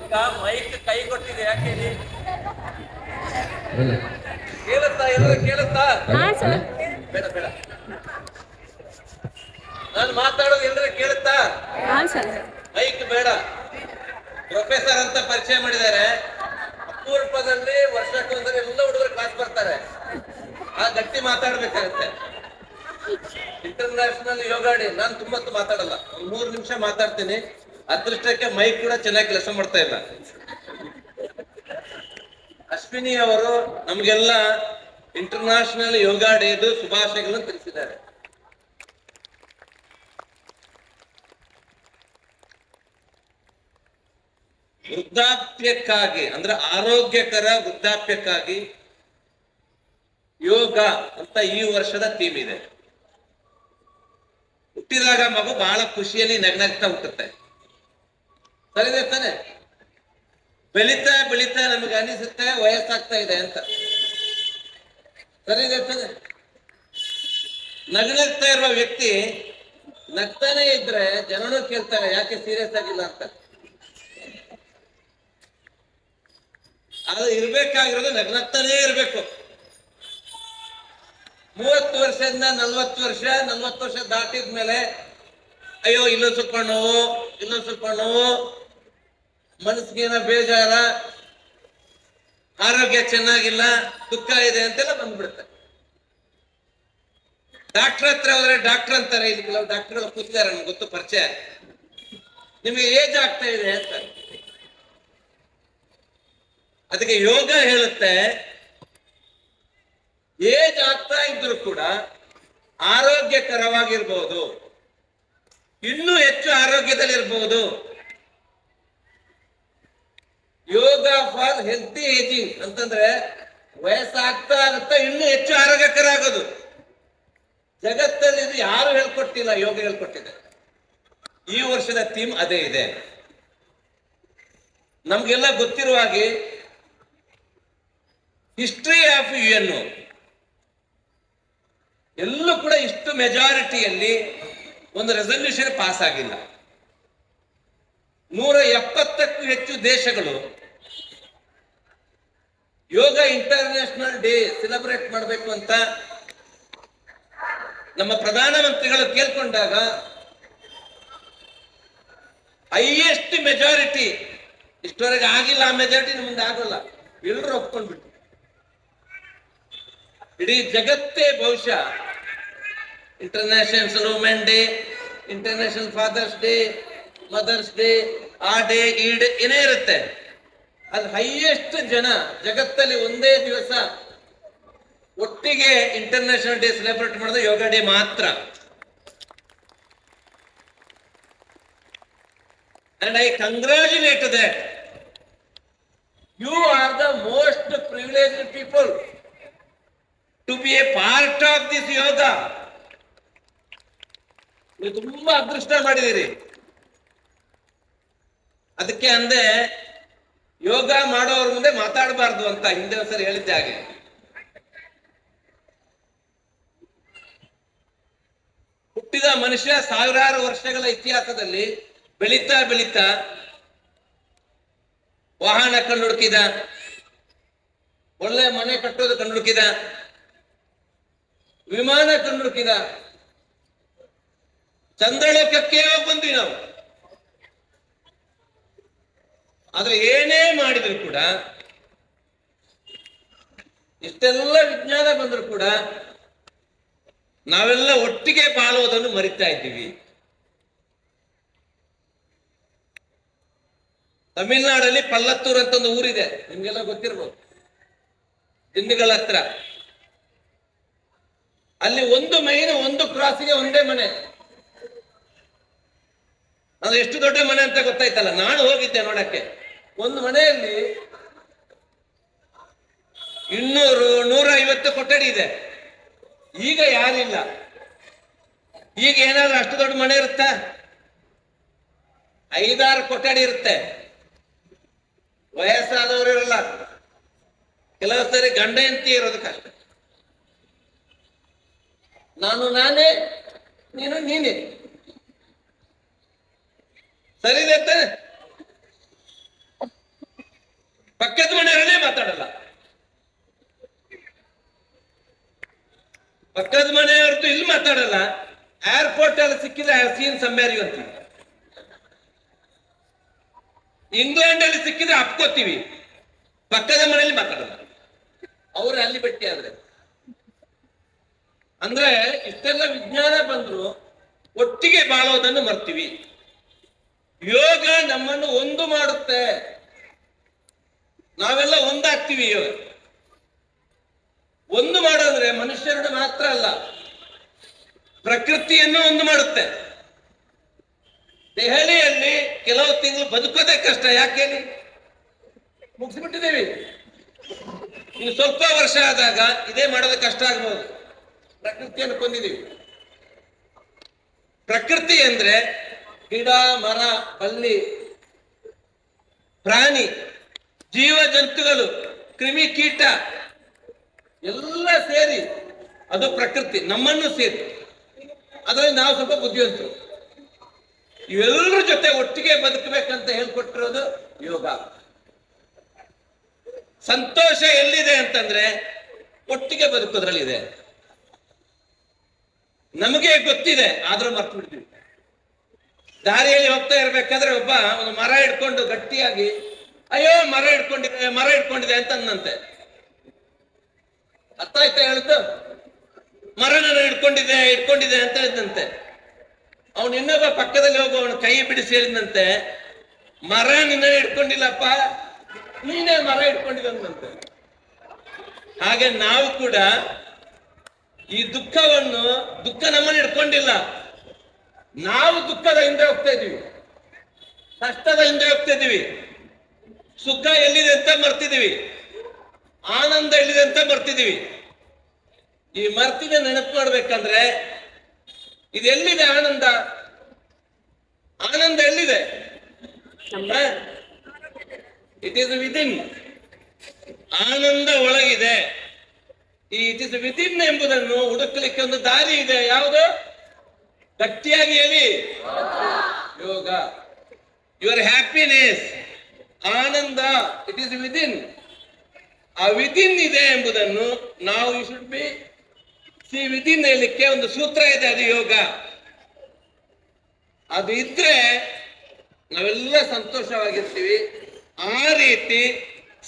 ಈಗ ಮೈಕ್ ಕೈ ಕೊಟ್ಟಿದೆ ಯಾಕೆ ಹೇಳಿ? ಕೇಳುತ್ತಾ? ಎಲ್ಲರೂ ಕೇಳುತ್ತಾ? ಬೇಡ ಬೇಡ, ನಾನು ಮಾತಾಡೋದು ಎಲ್ಲರೂ ಕೇಳುತ್ತಾ? ಮೈಕ್ ಬೇಡ. ಪ್ರೊಫೆಸರ್ ಅಂತ ಪರಿಚಯ ಮಾಡಿದ್ದಾರೆ. ಅಪೂರ್ವದಲ್ಲಿ ವರ್ಷಕ್ಕೊಂದ್ಸರಿ ಎಲ್ಲ ಹುಡುಗರು ಕ್ಲಾಸ್ ಬರ್ತಾರೆ. ಆ ಗಟ್ಟಿ ಮಾತಾಡ್ಬೇಕಾಗತ್ತೆ. ಇಂಟರ್ನ್ಯಾಷನಲ್ ಯೋಗ ಡೇ ನಾನು ತುಂಬಾ ಮಾತಾಡಲ್ಲ, 3 ನಿಮಿಷ ಮಾತಾಡ್ತೀನಿ. ಅದೃಷ್ಟಕ್ಕೆ ಮೈಕ್ ಕೂಡ ಚೆನ್ನಾಗಿ ಕೆಲಸ ಮಾಡ್ತಾ ಇಲ್ಲ. ಅಶ್ವಿನಿ ಅವರು ನಮ್ಗೆಲ್ಲ ಇಂಟರ್ನ್ಯಾಷನಲ್ ಯೋಗ ಡೇದು ಶುಭಾಶಯಗಳನ್ನು ತಿಳಿಸಿದ್ದಾರೆ. ವೃದ್ಧಾಪ್ಯಕ್ಕಾಗಿ ಅಂದ್ರೆ ಆರೋಗ್ಯಕರ ವೃದ್ಧಾಪ್ಯಕ್ಕಾಗಿ ಯೋಗ ಅಂತ ಈ ವರ್ಷದ ಥೀಮ್ ಇದೆ. ಹುಟ್ಟಿದಾಗ ಮಗು ಬಹಳ ಖುಷಿಯಲ್ಲಿ ನಗ್ನಗ್ತಾ ಹುಟ್ಟುತ್ತೆ, ಸರಿದೆ ತಾನೆ? ಬೆಳೀತಾ ಬೆಳೀತಾ ನಮಗೆ ಅನಿಸುತ್ತೆ ವಯಸ್ಸಾಗ್ತಾ ಇದೆ ಅಂತ, ಸರಿದೆ ತಾನೆ? ನಗ್ನಗ್ತಾ ಇರುವ ವ್ಯಕ್ತಿ ನಗ್ತಾನೆ ಇದ್ರೆ ಜನರು ಕೇಳ್ತಾರೆ ಯಾಕೆ ಸೀರಿಯಸ್ ಆಗಿಲ್ಲ ಅಂತ. ಅದು ಇರ್ಬೇಕಾಗಿರೋದು ನಗ್ನಗ್ತಾನೇ ಇರ್ಬೇಕು. 30 ವರ್ಷದಿಂದ 40 ವರ್ಷ, 40 ವರ್ಷ ದಾಟಿದ್ಮೇಲೆ ಅಯ್ಯೋ ಇಲ್ಲೊಂದು ಸ್ವಲ್ಪ ನೋವು, ಇನ್ನೊಂದು ಸ್ವಲ್ಪ ನೋವು, ಮನಸ್ಸಿಗೇನ ಬೇಜಾರ, ಆರೋಗ್ಯ ಚೆನ್ನಾಗಿಲ್ಲ, ದುಃಖ ಇದೆ ಅಂತೆಲ್ಲ ಬಂದ್ಬಿಡುತ್ತೆ. ಡಾಕ್ಟರ್ ಹತ್ರ ಹೋದ್ರೆ ಡಾಕ್ಟರ್ ಅಂತಾರೆ, ಇಲ್ಲಿ ಕೆಲವು ಡಾಕ್ಟರ್ ಕೂತಿದ್ದಾರೆ ನಮ್ಗೆ ಗೊತ್ತು, ಪರಿಚಯ, ನಿಮಗೆ ಏಜ್ ಆಗ್ತಾ ಇದೆ ಅಂತ. ಅದಕ್ಕೆ ಯೋಗ ಹೇಳುತ್ತೆ ಏಜ್ ಆಗ್ತಾ ಇದ್ರು ಕೂಡ ಆರೋಗ್ಯಕರವಾಗಿರ್ಬಹುದು, ಇನ್ನೂ ಹೆಚ್ಚು ಆರೋಗ್ಯದಲ್ಲಿರ್ಬಹುದು. ಯೋಗ ಫಾರ್ ಹೆಲ್ತಿ ಏಜಿಂಗ್ ಅಂತಂದ್ರೆ ವಯಸ್ಸಾಗ್ತಾ ಆಗುತ್ತಾ ಇನ್ನೂ ಹೆಚ್ಚು ಆರೋಗ್ಯಕರ ಆಗೋದು. ಜಗತ್ತಲ್ಲಿ ಇದು ಯಾರು ಹೇಳ್ಕೊಟ್ಟಿಲ್ಲ, ಯೋಗ ಹೇಳ್ಕೊಟ್ಟಿದೆ. ಈ ವರ್ಷದ ಥೀಮ್ ಅದೇ ಇದೆ. ನಮ್ಗೆಲ್ಲ ಗೊತ್ತಿರುವ ಹಾಗೆ ಹಿಸ್ಟ್ರಿ ಆಫ್ UN ಎಲ್ಲೂ ಕೂಡ ಇಷ್ಟು ಮೆಜಾರಿಟಿಯಲ್ಲಿ ಒಂದು ರೆಸಲ್ಯೂಷನ್ ಪಾಸ್ ಆಗಿಲ್ಲ. 170ಕ್ಕೂ ಹೆಚ್ಚು ದೇಶಗಳು ಯೋಗ ಇಂಟರ್ನ್ಯಾಷನಲ್ ಡೇ ಸೆಲೆಬ್ರೇಟ್ ಮಾಡಬೇಕು ಅಂತ ನಮ್ಮ ಪ್ರಧಾನಮಂತ್ರಿಗಳು ಕೇಳ್ಕೊಂಡಾಗ ಹೈಯೆಸ್ಟ್ ಮೆಜಾರಿಟಿ, ಇಷ್ಟವರೆಗೆ ಆಗಿಲ್ಲ ಆ ಮೆಜಾರಿಟಿ, ಮುಂದೆ ಆಗೋಲ್ಲ, ಎಲ್ಲರೂ ಒಪ್ಕೊಂಡ್ಬಿಟ್ಟು ಇಡೀ ಜಗತ್ತೇ ಬಹುಶಃ international women day, international father's day, mother's day, ಆ ಡೇ ಈ ಡೇ ಏನೇ ಇರುತ್ತೆ, ಅದು ಹೈಯೆಸ್ಟ್ ಜನ ಜಗತ್ತಲ್ಲಿ ಒಂದೇ ದಿವಸ ಒಟ್ಟಿಗೆ ಇಂಟರ್ನ್ಯಾಷನಲ್ ಡೇ ಸೆಲೆಬ್ರೇಟ್ ಮಾಡೋದು ಯೋಗ ಡೇ ಮಾತ್ರ. And I congratulate that. You are the most privileged people to be a part of this yoga. ನೀವು ತುಂಬಾ ಅದೃಷ್ಟ ಮಾಡಿದಿರಿ. ಅದಕ್ಕೆ ಅಂದೆ ಯೋಗ ಮಾಡೋರ ಮುಂದೆ ಮಾತಾಡಬಾರ್ದು ಅಂತ ಹಿಂದೆ ಒಂದ್ಸರಿ ಹೇಳಿದ್ದೆ. ಹಾಗೆ ಹುಟ್ಟಿದ ಮನುಷ್ಯ ಸಾವಿರಾರು ವರ್ಷಗಳ ಇತಿಹಾಸದಲ್ಲಿ ಬೆಳೀತಾ ಬೆಳೀತಾ ವಾಹನ ಕಂಡುಹುಡುಕಿದ, ಒಳ್ಳೆ ಮನೆ ಕಟ್ಟೋದು ಕಂಡುಹುಡುಕಿದ, ವಿಮಾನ ಕಂಡುಹುಡುಕಿದ, ಚಂದ್ರಲೋಕಕ್ಕೆ ಹೋಗಿ ಬಂದ್ವಿ ನಾವು. ಆದ್ರೆ ಏನೇ ಮಾಡಿದ್ರು ಕೂಡ, ಇಷ್ಟೆಲ್ಲ ವಿಜ್ಞಾನ ಬಂದ್ರು ಕೂಡ ನಾವೆಲ್ಲ ಒಟ್ಟಿಗೆ ಬಾಳುವುದನ್ನು ಮರಿತಾ ಇದ್ದೀವಿ. ತಮಿಳ್ನಾಡಲ್ಲಿ ಪಲ್ಲತ್ತೂರ್ ಅಂತ ಒಂದು ಊರಿದೆ, ನಿಮ್ಗೆಲ್ಲ ಗೊತ್ತಿರ್ಬೋದು, ದಿನ್ನುಗಳ ಹತ್ರ. ಅಲ್ಲಿ ಒಂದು ಮೈನು ಒಂದು ಕ್ರಾಸಿಗೆ ಒಂದೇ ಮನೆ. ಅದು ಎಷ್ಟು ದೊಡ್ಡ ಮನೆ ಅಂತ ಗೊತ್ತಾಯ್ತಲ್ಲ, ನಾನು ಹೋಗಿದ್ದೆ ನೋಡಕ್ಕೆ. ಒಂದು ಮನೆಯಲ್ಲಿ 200-150 ಕೊಠಡಿ ಇದೆ. ಈಗ ಯಾರಿಲ್ಲ. ಈಗ ಏನಾದ್ರೂ ಅಷ್ಟು ದೊಡ್ಡ ಮನೆ ಇರುತ್ತಾ? 5-6 ಕೊಠಡಿ ಇರುತ್ತೆ. ವಯಸ್ಸಾದವರು ಇರಲ್ಲ, ಕೆಲವು ಸರಿ ಗಂಡ ಹೆಂಡತಿ ಇರೋದು ಕಷ್ಟ. ನಾನು ನಾನೇ, ನೀನು ನೀನೇ, ಸರಿ ಪಕ್ಕದ ಮನೆಯವರನ್ನೇ ಮಾತಾಡಲ್ಲ. ಪಕ್ಕದ ಮನೆಯವ್ರದ್ದು ಇಲ್ಲಿ ಮಾತಾಡಲ್ಲ. ಏರ್ಪೋರ್ಟ್ ಅಲ್ಲಿ ಸಿಕ್ಕಿದ್ರೆ ಸೀನ್ ಸಂಬ್ಯಾರಿ ಅಂತೀವಿ. ಇಂಗ್ಲೆಂಡ್ ಅಲ್ಲಿ ಸಿಕ್ಕಿದ್ರೆ ಅಪ್ಕೋತೀವಿ. ಪಕ್ಕದ ಮನೆಯಲ್ಲಿ ಮಾತಾಡಲ್ಲ. ಅವ್ರು ಅಲ್ಲಿ ಭೇಟಿ ಆದ್ರೆ ಅಂದ್ರೆ ಇಷ್ಟೆಲ್ಲ ವಿಜ್ಞಾನ ಬಂದ್ರು ಒಟ್ಟಿಗೆ ಬಾಳೋದನ್ನು ಮರ್ತೀವಿ. ಯೋಗ ನಮ್ಮನ್ನು ಒಂದು ಮಾಡುತ್ತೆ. ನಾವೆಲ್ಲ ಒಂದಾಗ್ತೀವಿ. ಯೋಗ ಒಂದು ಮಾಡೋದ್ರೆ ಮನುಷ್ಯರನ್ನು ಮಾತ್ರ ಅಲ್ಲ, ಪ್ರಕೃತಿಯನ್ನು ಒಂದು ಮಾಡುತ್ತೆ. ದೆಹಲಿಯಲ್ಲಿ ಕೆಲವು ತಿಂಗಳು ಬದುಕೋದೇ ಕಷ್ಟ. ಯಾಕೇಳಿ ಮುಗಿಸ್ಬಿಟ್ಟಿದ್ದೇವೆ. ಇನ್ನು ಸ್ವಲ್ಪ ವರ್ಷ ಆದಾಗ ಇದೇ ಮಾಡೋದು ಕಷ್ಟ ಆಗ್ಬೋದು. ಪ್ರಕೃತಿಯನ್ನು ಕೊಂದಿದ್ದೀವಿ. ಪ್ರಕೃತಿ ಅಂದ್ರೆ ಗಿಡ, ಮರ, ಬಳ್ಳಿ, ಪ್ರಾಣಿ, ಜೀವ ಜಂತುಗಳು, ಕ್ರಿಮಿ ಕೀಟ ಎಲ್ಲ ಸೇರಿ ಅದು ಪ್ರಕೃತಿ. ನಮ್ಮನ್ನು ಸೇರಿ ಅದರಲ್ಲಿ ನಾವು ಸ್ವಲ್ಪ ಬುದ್ಧಿವಂತರು. ಇವೆಲ್ಲರ ಜೊತೆ ಒಟ್ಟಿಗೆ ಬದುಕಬೇಕಂತ ಹೇಳ್ಕೊಟ್ಟಿರೋದು ಯೋಗ. ಸಂತೋಷ ಎಲ್ಲಿದೆ ಅಂತಂದ್ರೆ ಒಟ್ಟಿಗೆ ಬದುಕೋದ್ರಲ್ಲಿದೆ. ನಮಗೆ ಗೊತ್ತಿದೆ, ಆದ್ರೂ ಮರ್ತು ಬಿಡ್ತೀವಿ. ದಾರಿಯಲ್ಲಿ ಹೋಗ್ತಾ ಇರ್ಬೇಕಾದ್ರೆ ಒಬ್ಬ ಒಂದು ಮರ ಹಿಡ್ಕೊಂಡು ಗಟ್ಟಿಯಾಗಿ ಅಯ್ಯೋ ಮರ ಹಿಡ್ಕೊಂಡಿದೆ ಅಂತ ಅನ್ನಂತೆ. ಅರ್ಥ ಆಯ್ತಾ ಹೇಳಿದ್ದು? ಮರನ ಹಿಡ್ಕೊಂಡಿದೆ ಅಂತ ಹೇಳಿದಂತೆ. ಅವನು ಇನ್ನೊಬ್ಬ ಪಕ್ಕದಲ್ಲಿ ಹೋಗೋ ಅವನ ಕೈ ಬಿಡಿಸಿ ಹೇಳಿದಂತೆ, ಮರ ನಿನ್ನ ಹಿಡ್ಕೊಂಡಿಲ್ಲಪ್ಪ, ನೀನೇ ಮರ ಹಿಡ್ಕೊಂಡಿದಂತೆ. ಹಾಗೆ ನಾವು ಕೂಡ ಈ ದುಃಖ ನಮ್ಮನ್ನು ಹಿಡ್ಕೊಂಡಿಲ್ಲ. ನಾವು ದುಃಖದ ಹಿಂದೆ ಹೋಗ್ತಾ ಇದೀವಿ, ಕಷ್ಟದ ಹಿಂದೆ ಹೋಗ್ತಾ ಇದೀವಿ. ಸುಖ ಎಲ್ಲಿದೆ ಅಂತ ಮರ್ತಿದೀವಿ, ಆನಂದ ಎಲ್ಲಿದೆ ಅಂತ ಮರ್ತಿದೀವಿ. ಈ ಮರ್ತಿನ ನೆನಪು ಮಾಡ್ಬೇಕಂದ್ರೆ ಇದೆಲ್ಲಿದೆ ಆನಂದ? ಆನಂದ ಎಲ್ಲಿದೆ? It is within. ಆನಂದ ಒಳಗಿದೆ. ಈ ಇಟ್ ಇಸ್ ವಿದಿನ್ ಎಂಬುದನ್ನು ಹುಡುಕಲಿಕ್ಕೆ ಒಂದು ದಾರಿ ಇದೆ. ಯಾವುದು? ಗಟ್ಟಿಯಾಗಿ ಹೇಳಿ, ಯೋಗ. ಯುವರ್ ಹ್ಯಾಪಿನೆಸ್, ಆನಂದ, ಇಟ್ ಈಸ್ ವಿದಿನ್. ಆ ವಿದಿನ್ ಇದೆ ಎಂಬುದನ್ನು ನಾವು you should be see within ಹೇಳಲಿಕ್ಕೆ ಒಂದು ಸೂತ್ರ ಇದೆ, ಅದು ಯೋಗ. ಅದು ಇದ್ರೆ ನಾವೆಲ್ಲ ಸಂತೋಷವಾಗಿರ್ತೀವಿ. ಆ ರೀತಿ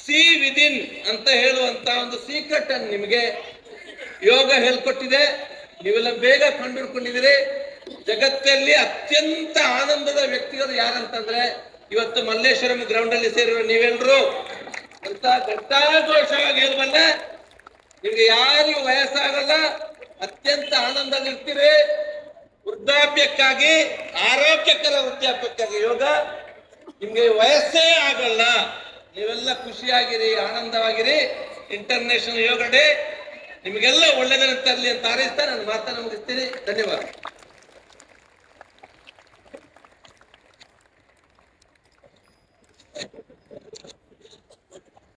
ಸಿ ವಿದಿನ್ ಅಂತ ಹೇಳುವಂತ ಒಂದು ಸೀಕ್ರೆಟ್ ಅನ್ನು ನಿಮಗೆ ಯೋಗ ಹೇಳ್ಕೊಟ್ಟಿದೆ. ನೀವೆಲ್ಲ ಬೇಗ ಕಂಡುಹಿಡ್ಕೊಂಡಿದ್ದೀರಿ. ಜಗತ್ತಲ್ಲಿ ಅತ್ಯಂತ ಆನಂದದ ವ್ಯಕ್ತಿಗಳು ಯಾರಂತಂದ್ರೆ ಇವತ್ತು ಮಲ್ಲೇಶ್ವರಂ ಗ್ರೌಂಡ್ ಅಲ್ಲಿ ಸೇರಿರೋ ನೀವೆಲ್ಲರೂ ಅಂತ ಘಂಟಾಘೋಷವಾಗಿ ಹೇಳುವಲ್ಲ. ನಿಮ್ಗೆ ಯಾರಿಗೂ ವಯಸ್ಸಾಗಲ್ಲ, ಅತ್ಯಂತ ಆನಂದದಲ್ಲಿರ್ತೀರಿ. ವೃದ್ಧಾಪ್ಯಕ್ಕಾಗಿ, ಆರೋಗ್ಯಕರ ವೃದ್ಧಾಪ್ಯಕ್ಕಾಗಿ ಯೋಗ. ನಿಮ್ಗೆ ವಯಸ್ಸೇ ಆಗಲ್ಲ. ನೀವೆಲ್ಲ ಖುಷಿಯಾಗಿರಿ, ಆನಂದವಾಗಿರಿ. ಇಂಟರ್ನ್ಯಾಷನಲ್ ಯೋಗ ಡೇ ನಿಮಗೆಲ್ಲ ಒಳ್ಳೆದನ್ನು ತರಲಿ ಅಂತ ಹಾರೈಸ್ತಾ ನನ್ನ ಮಾತನ್ನು ಮುಗಿಸ್ತೀನಿ. ಧನ್ಯವಾದ.